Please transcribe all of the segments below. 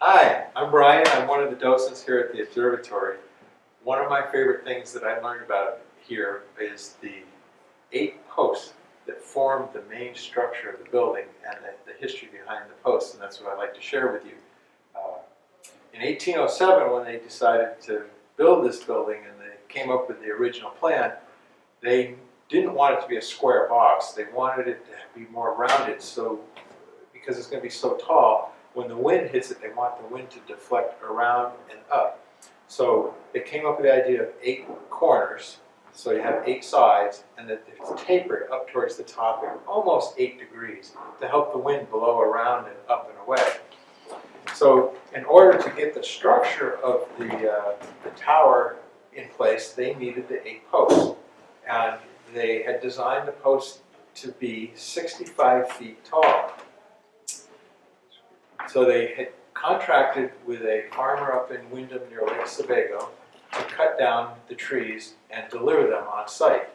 Hi, I'm Brian. I'm one of the docents here at the observatory. One of my favorite things that I learned about here is the 8 posts that form the main structure of the building and the history behind the posts, and that's what I'd like to share with you. In 1807, when they decided to build this building and they came up with the original plan, they didn't want it to be a square box. They wanted it to be more rounded, so because it's going to be so tall, when the wind hits it, they want the wind to deflect around and up. So they came up with the idea of 8 corners, so you have 8 sides, and that it's tapered up towards the top at almost 8 degrees to help the wind blow around and up and away. So in order to get the structure of the tower in place, they needed the 8 posts. And they had designed the posts to be 65 feet tall. So they had contracted with a farmer up in Wyndham near Lake Sebago to cut down the trees and deliver them on site.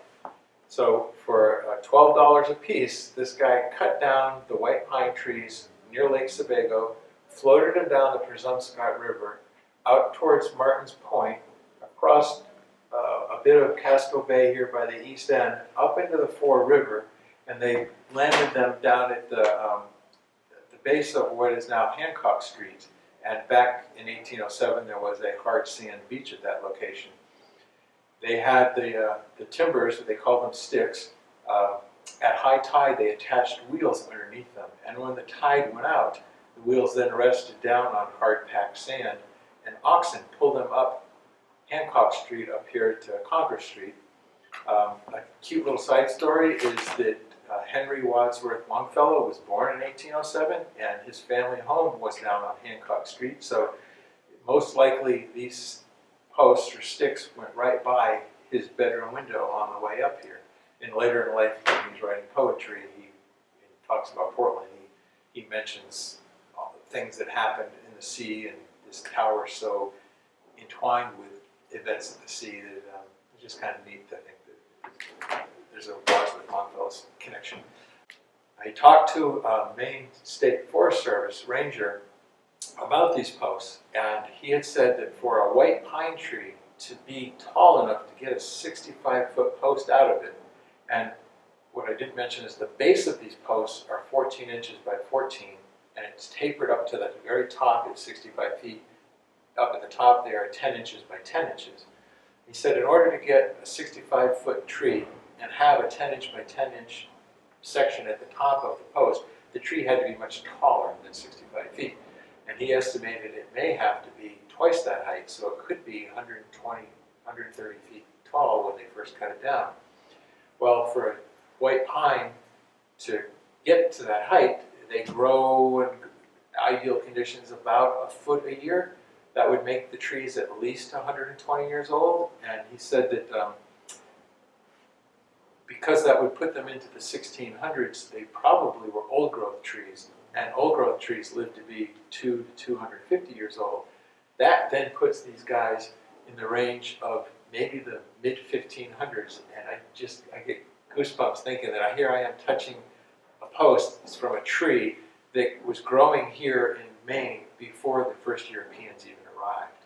So for $12 a piece, this guy cut down the white pine trees near Lake Sebago, floated them down the Presumpscot River, out towards Martin's Point, across a bit of Casco Bay here by the east end, up into the Fore River, and they landed them down at the base of what is now Hancock Street. And back in 1807, there was a hard sand beach at that location. They had the timbers, they called them sticks. At high tide, they attached wheels underneath them. And when the tide went out, the wheels then rested down on hard-packed sand, and oxen pulled them up Hancock Street up here to Congress Street. A cute little side story is that Henry Wadsworth Longfellow was born in 1807, and his family home was down on Hancock Street. So most likely these posts or sticks went right by his bedroom window on the way up here. And later in life, when he's writing poetry, he talks about Portland. He mentions all the things that happened in the sea, and this tower so entwined with events at the sea that it's just kind of neat to think that there's a Wadsworth Longfellow's connection. I talked to a Maine State Forest Service ranger about these posts, and he had said that for a white pine tree to be tall enough to get a 65-foot post out of it, and what I didn't mention is the base of these posts are 14 inches by 14, and it's tapered up to the very top at 65 feet. Up at the top they are 10 inches by 10 inches. He said in order to get a 65-foot tree and have a 10-inch by 10-inch section at the top of the post, the tree had to be much taller than 65 feet. And he estimated it may have to be twice that height, so it could be 120, 130 feet tall when they first cut it down. Well, for a white pine to get to that height, they grow in ideal conditions about a foot a year. That would make the trees at least 120 years old, and he said that because that would put them into the 1600s, they probably were old-growth trees, and old-growth trees live to be 200 to 250 years old. That then puts these guys in the range of maybe the mid-1500s, and I get goosebumps thinking that here I am touching a post from a tree that was growing here in Maine before the first Europeans even arrived.